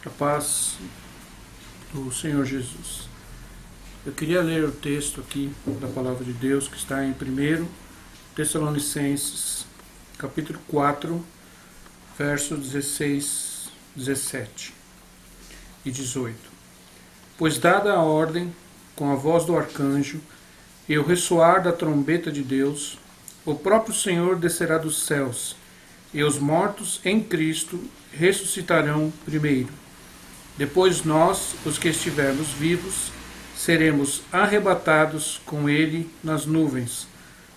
A paz do Senhor Jesus. Eu queria ler o texto aqui da Palavra de Deus que está em 1 Tessalonicenses, capítulo 4, versos 16, 17 e 18. Pois dada a ordem, com a voz do arcanjo e o ressoar da trombeta de Deus, o próprio Senhor descerá dos céus, e os mortos em Cristo ressuscitarão primeiro. Depois nós, os que estivermos vivos, seremos arrebatados com ele nas nuvens,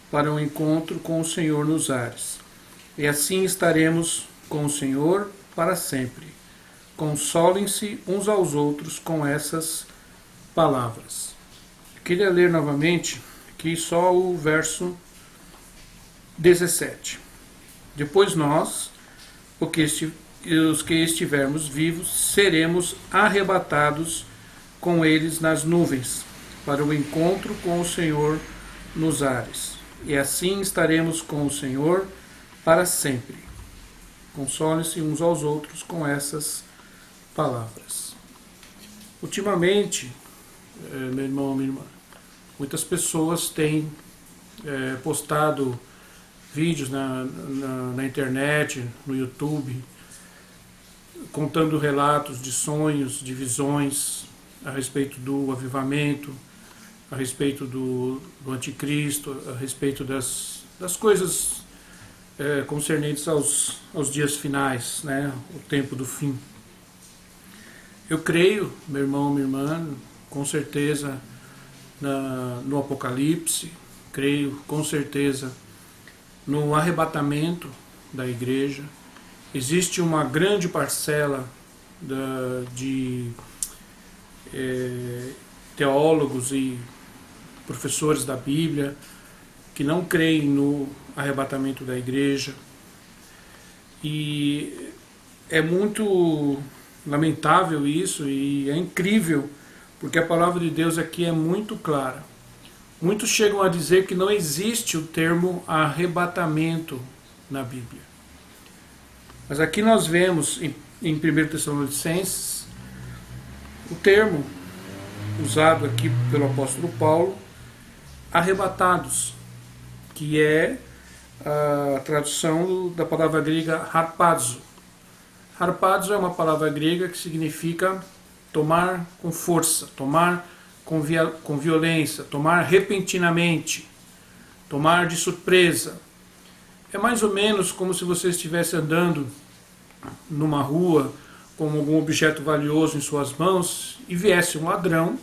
para o encontro com o Senhor nos ares. E assim estaremos com o Senhor para sempre. Consolem-se uns aos outros com essas palavras. Eu queria ler novamente aqui só o verso 17. Depois nós, os que estivermos vivos, seremos arrebatados com eles nas nuvens, para o encontro com o Senhor nos ares. E assim estaremos com o Senhor para sempre. Consolem-se uns aos outros com essas palavras. Ultimamente, meu irmão, minha irmã, muitas pessoas têm postado vídeos na internet, no YouTube, contando relatos de sonhos, de visões a respeito do avivamento, a respeito do anticristo, a respeito das coisas concernentes aos dias finais, né, o tempo do fim. Eu creio, meu irmão, minha irmã, com certeza no Apocalipse, creio com certeza no arrebatamento da igreja. Existe uma grande parcela de teólogos e professores da Bíblia que não creem no arrebatamento da igreja. E é muito lamentável isso e é incrível, porque a palavra de Deus aqui é muito clara. Muitos chegam a dizer que não existe o termo arrebatamento na Bíblia. Mas aqui nós vemos em 1 Tessalonicenses o termo usado aqui pelo apóstolo Paulo, arrebatados, que é a tradução da palavra grega harpazo. Harpazo é uma palavra grega que significa tomar com força, tomar com violência, tomar repentinamente, tomar de surpresa. É mais ou menos como se você estivesse andando numa rua com algum objeto valioso em suas mãos e viesse um ladrão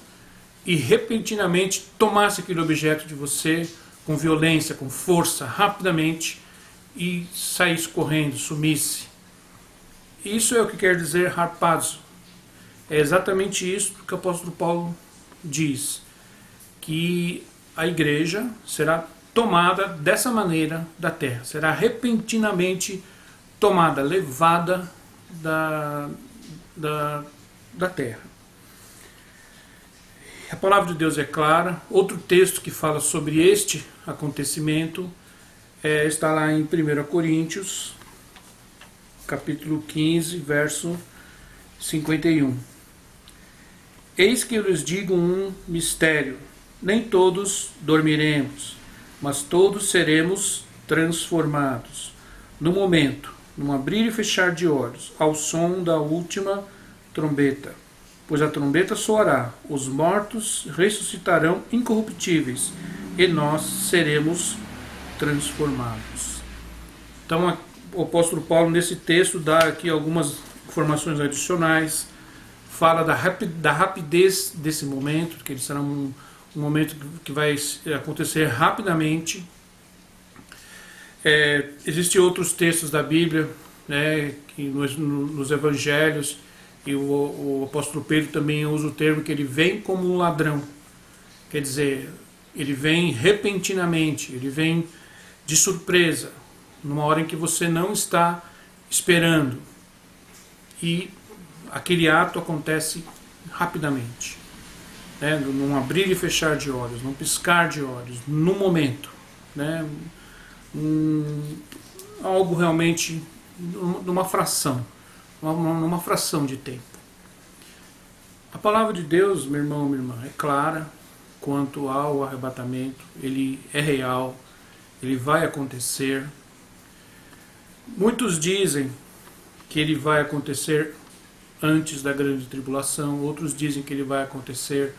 e repentinamente tomasse aquele objeto de você com violência, com força, rapidamente e saísse correndo, sumisse. Isso é o que quer dizer harpazo. É exatamente isso que o apóstolo Paulo diz, que a igreja será tomada dessa maneira da terra, será repentinamente tomada, levada da terra. A palavra de Deus é clara. Outro texto que fala sobre este acontecimento está lá em 1 Coríntios, capítulo 15, verso 51. Eis que eu lhes digo um mistério: nem todos dormiremos, mas todos seremos transformados, no momento, num abrir e fechar de olhos, ao som da última trombeta. Pois a trombeta soará, os mortos ressuscitarão incorruptíveis, e nós seremos transformados. Então, o apóstolo Paulo, nesse texto, dá aqui algumas informações adicionais, fala da rapidez desse momento, que ele será um momento que vai acontecer rapidamente. Existem outros textos da Bíblia, né, que nos evangelhos, e o apóstolo Pedro também usa o termo que ele vem como um ladrão. Quer dizer, ele vem repentinamente, ele vem de surpresa, numa hora em que você não está esperando. E aquele ato acontece rapidamente, né, num abrir e fechar de olhos, num piscar de olhos, no momento, né, algo realmente numa fração de tempo. A palavra de Deus, meu irmão, minha irmã, é clara quanto ao arrebatamento. Ele é real, ele vai acontecer. Muitos dizem que ele vai acontecer antes da grande tribulação, outros dizem que ele vai acontecer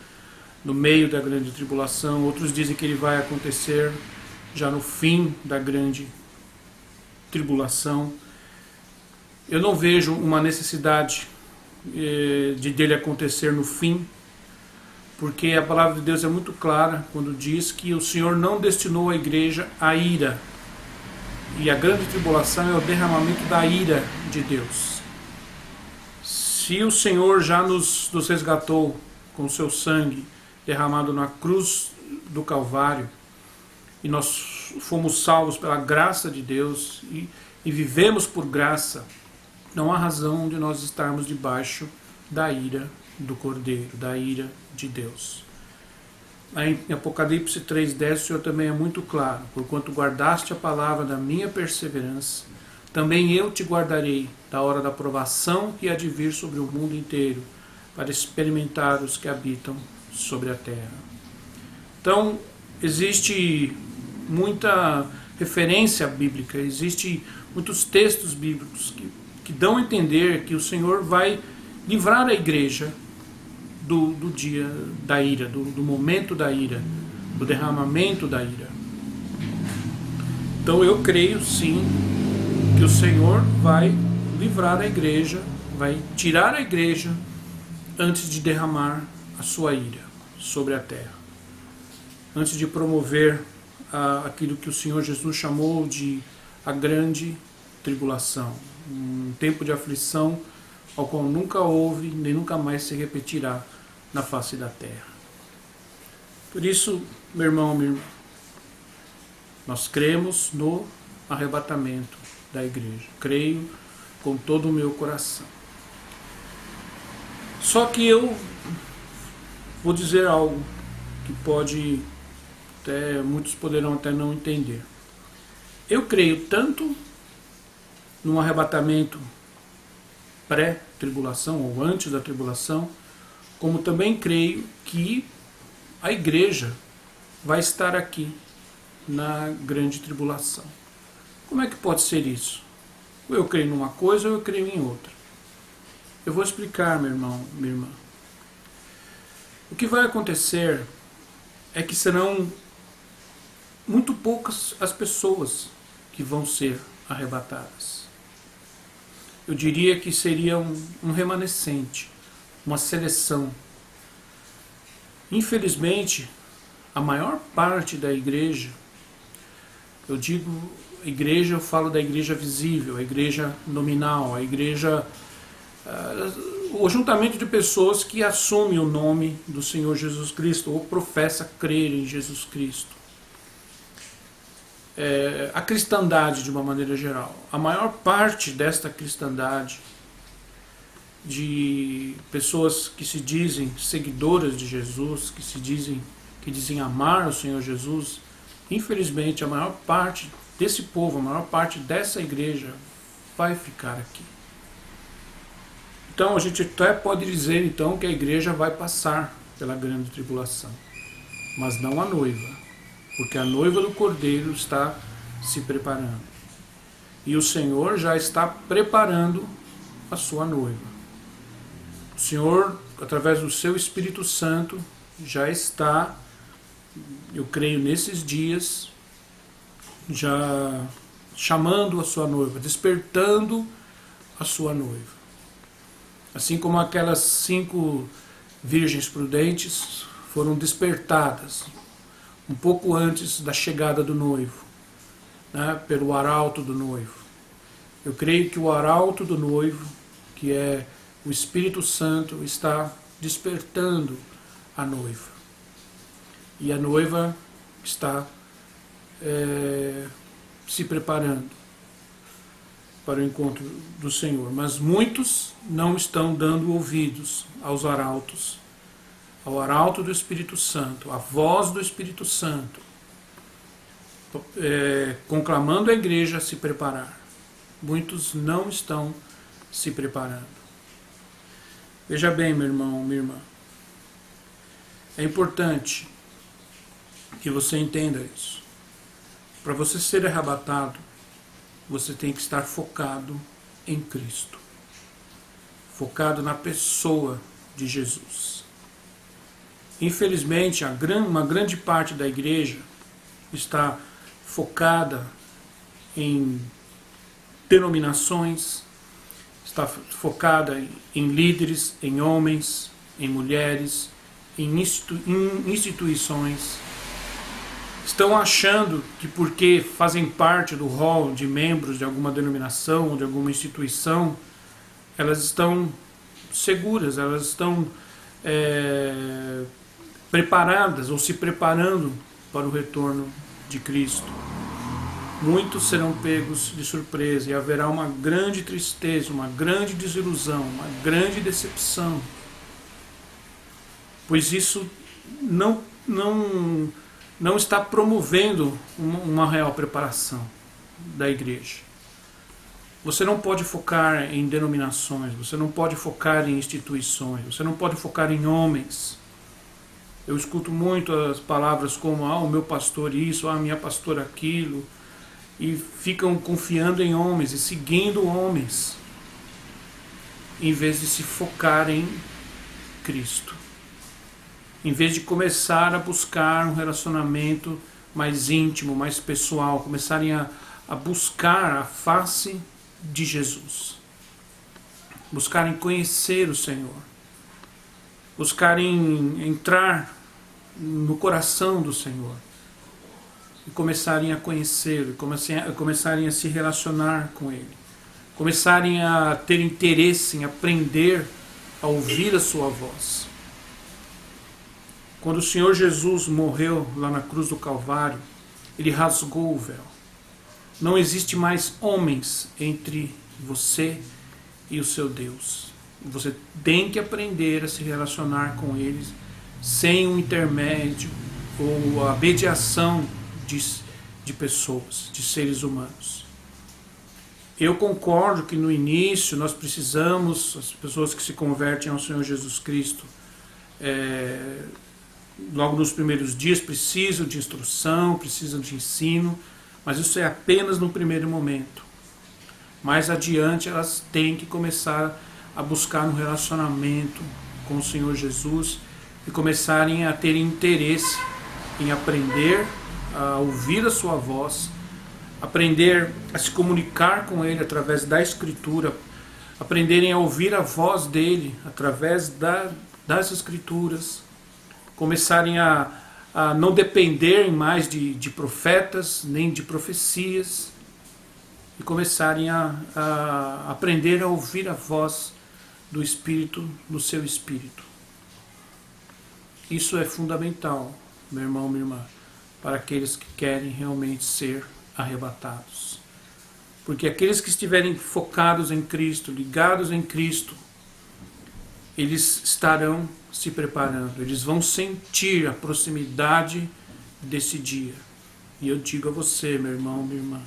no meio da grande tribulação, outros dizem que ele vai acontecer já no fim da grande tribulação. Eu não vejo uma necessidade de dele acontecer no fim, porque a palavra de Deus é muito clara quando diz que o Senhor não destinou à igreja a ira, e a grande tribulação é o derramamento da ira de Deus. Se o Senhor já nos resgatou com o seu sangue derramado na cruz do Calvário, e nós fomos salvos pela graça de Deus e vivemos por graça, não há razão de nós estarmos debaixo da ira do Cordeiro, da ira de Deus. Em Apocalipse 3,10 o Senhor também é muito claro: porquanto guardaste a palavra da minha perseverança, também eu te guardarei da hora da provação que há de vir sobre o mundo inteiro, para experimentar os que habitam sobre a terra. Então, existe muita referência bíblica, existe muitos textos bíblicos que dão a entender que o Senhor vai livrar a igreja do dia da ira, do momento da ira, do derramamento da ira. Então eu creio sim que o Senhor vai livrar a igreja, vai tirar a igreja antes de derramar a sua ira sobre a terra, antes de promover aquilo que o Senhor Jesus chamou de a grande tribulação, um tempo de aflição ao qual nunca houve nem nunca mais se repetirá na face da terra. Por isso, meu irmão, minha irmã, nós cremos no arrebatamento da igreja. Creio com todo o meu coração. Só que eu vou dizer algo que pode, muitos poderão até não entender. Eu creio tanto no arrebatamento pré-tribulação ou antes da tribulação, como também creio que a igreja vai estar aqui na grande tribulação. Como é que pode ser isso? Ou eu creio numa coisa ou eu creio em outra. Eu vou explicar, meu irmão, minha irmã. O que vai acontecer é que serão muito poucas as pessoas que vão ser arrebatadas. Eu diria que seria um remanescente, uma seleção. Infelizmente, a maior parte da igreja, eu digo igreja, eu falo da igreja visível, a igreja nominal, a igreja, o ajuntamento de pessoas que assumem o nome do Senhor Jesus Cristo ou professa crer em Jesus Cristo. A cristandade de uma maneira geral. A maior parte desta cristandade, de pessoas que se dizem seguidoras de Jesus, que dizem amar o Senhor Jesus, infelizmente a maior parte desse povo, a maior parte dessa igreja vai ficar aqui. Então a gente até pode dizer então que a igreja vai passar pela grande tribulação, mas não a noiva, porque a noiva do Cordeiro está se preparando. E o Senhor já está preparando a sua noiva. O Senhor, através do seu Espírito Santo, já está, eu creio nesses dias, já chamando a sua noiva, despertando a sua noiva. Assim como aquelas 5 virgens prudentes foram despertadas um pouco antes da chegada do noivo, né, pelo arauto do noivo. Eu creio que o arauto do noivo, que é o Espírito Santo, está despertando a noiva. E a noiva está se preparando para o encontro do Senhor. Mas muitos não estão dando ouvidos aos arautos, ao arauto do Espírito Santo, à voz do Espírito Santo, conclamando a igreja a se preparar. Muitos não estão se preparando. Veja bem, meu irmão, minha irmã. É importante que você entenda isso. Para você ser arrebatado, você tem que estar focado em Cristo. Focado na pessoa de Jesus. Infelizmente, uma grande parte da igreja está focada em denominações, está focada em líderes, em homens, em mulheres, em instituições. Estão achando que porque fazem parte do hall de membros de alguma denominação ou de alguma instituição, elas estão seguras, elas estão preparadas ou se preparando para o retorno de Cristo. Muitos serão pegos de surpresa e haverá uma grande tristeza, uma grande desilusão, uma grande decepção. Pois isso não está promovendo uma real preparação da igreja. Você não pode focar em denominações, você não pode focar em instituições, você não pode focar em homens. Eu escuto muito as palavras como o meu pastor isso, a minha pastora aquilo, e ficam confiando em homens e seguindo homens, em vez de se focar em Cristo. Em vez de começar a buscar um relacionamento mais íntimo, mais pessoal, começarem a buscar a face de Jesus. Buscarem conhecer o Senhor. Buscarem entrar no coração do Senhor. E começarem a conhecê-lo, começarem a se relacionar com Ele. Começarem a ter interesse em aprender a ouvir a sua voz. Quando o Senhor Jesus morreu lá na cruz do Calvário, Ele rasgou o véu. Não existe mais homens entre você e o seu Deus. Você tem que aprender a se relacionar com eles sem um intermédio ou a mediação de pessoas, de seres humanos. Eu concordo que no início nós precisamos, as pessoas que se convertem ao Senhor Jesus Cristo, logo nos primeiros dias precisam de instrução, precisam de ensino, mas isso é apenas no primeiro momento. Mais adiante elas têm que começar a buscar um relacionamento com o Senhor Jesus e começarem a ter interesse em aprender a ouvir a sua voz, aprender a se comunicar com Ele através da Escritura, aprenderem a ouvir a voz dEle através das Escrituras, começarem a não dependerem mais de profetas, nem de profecias, e começarem a aprender a ouvir a voz do Espírito, no seu Espírito. Isso é fundamental, meu irmão, minha irmã, para aqueles que querem realmente ser arrebatados. Porque aqueles que estiverem focados em Cristo, ligados em Cristo, eles estarão se preparando, eles vão sentir a proximidade desse dia. E eu digo a você, meu irmão, minha irmã,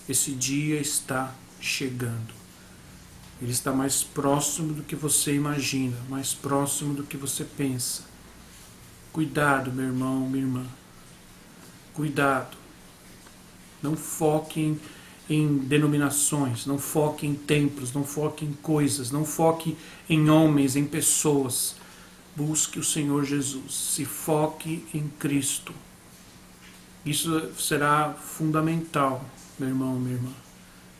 esse dia está chegando. Ele está mais próximo do que você imagina, mais próximo do que você pensa. Cuidado, meu irmão, minha irmã. Cuidado. Não foque em denominações, não foque em templos, não foque em coisas, não foque em homens, em pessoas. Busque o Senhor Jesus. Se foque em Cristo. Isso será fundamental, meu irmão, minha irmã.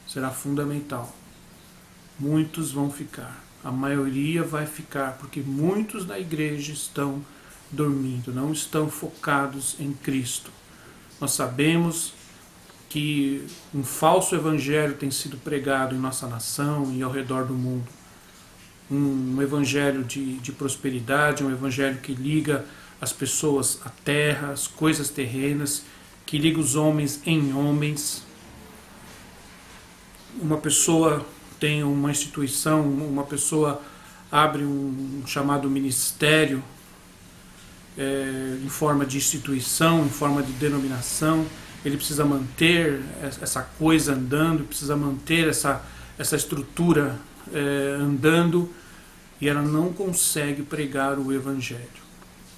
Será fundamental. Muitos vão ficar. A maioria vai ficar, porque muitos da igreja estão dormindo, não estão focados em Cristo. Nós sabemos que um falso evangelho tem sido pregado em nossa nação e ao redor do mundo. Um evangelho de prosperidade, um evangelho que liga as pessoas à terra, às coisas terrenas, que liga os homens em homens. Uma pessoa tem uma instituição, uma pessoa abre um chamado ministério em forma de instituição, em forma de denominação. Ele precisa manter essa coisa andando, precisa manter essa estrutura andando, e ela não consegue pregar o Evangelho.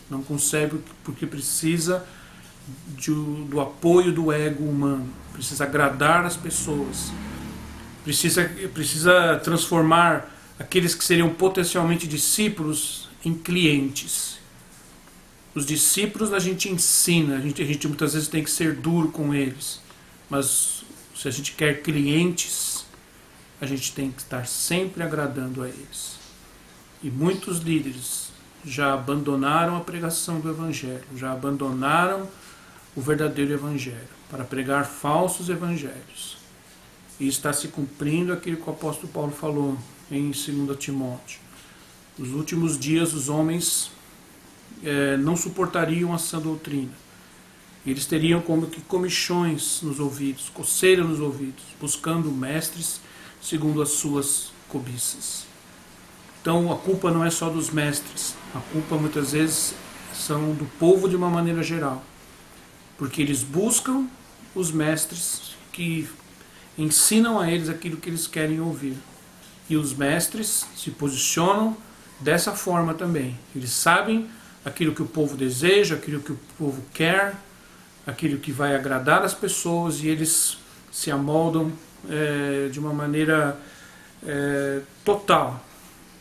Não consegue porque precisa do apoio do ego humano, precisa agradar as pessoas, precisa transformar aqueles que seriam potencialmente discípulos em clientes. Os discípulos a gente ensina, a gente muitas vezes tem que ser duro com eles, mas se a gente quer clientes, a gente tem que estar sempre agradando a eles. E muitos líderes já abandonaram a pregação do Evangelho, já abandonaram o verdadeiro Evangelho para pregar falsos evangelhos. E está se cumprindo aquilo que o apóstolo Paulo falou em 2 Timóteo. Nos últimos dias os homens não suportariam a sã doutrina. Eles teriam como que comichões nos ouvidos, coceira nos ouvidos, buscando mestres segundo as suas cobiças. Então a culpa não é só dos mestres, a culpa muitas vezes são do povo de uma maneira geral, porque eles buscam os mestres que ensinam a eles aquilo que eles querem ouvir. E os mestres se posicionam dessa forma também. Eles sabem aquilo que o povo deseja, aquilo que o povo quer, aquilo que vai agradar as pessoas, e eles se amoldam de uma maneira total,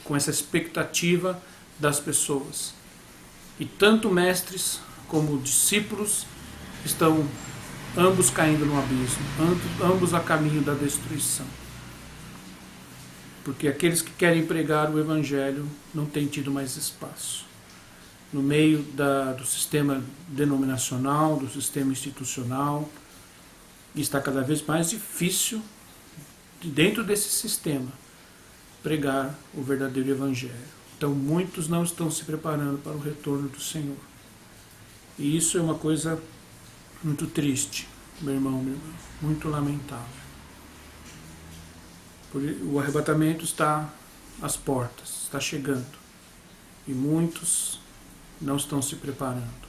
com essa expectativa das pessoas. E tanto mestres como discípulos estão ambos caindo no abismo, ambos a caminho da destruição. Porque aqueles que querem pregar o Evangelho não têm tido mais espaço. No meio do sistema denominacional, do sistema institucional, está cada vez mais difícil, dentro desse sistema, pregar o verdadeiro Evangelho. Então muitos não estão se preparando para o retorno do Senhor. E isso é uma coisa muito triste, meu irmão, minha irmã, muito lamentável. O arrebatamento está às portas, está chegando. E muitos não estão se preparando.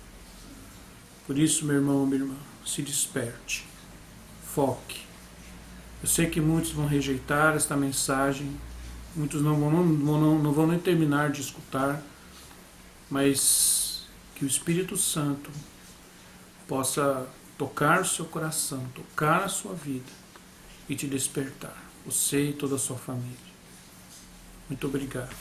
Por isso, meu irmão, minha irmã, se desperte, foque. Eu sei que muitos vão rejeitar esta mensagem, muitos não vão nem terminar de escutar, mas que o Espírito Santo possa tocar o seu coração, tocar a sua vida e te despertar, você e toda a sua família. Muito obrigado.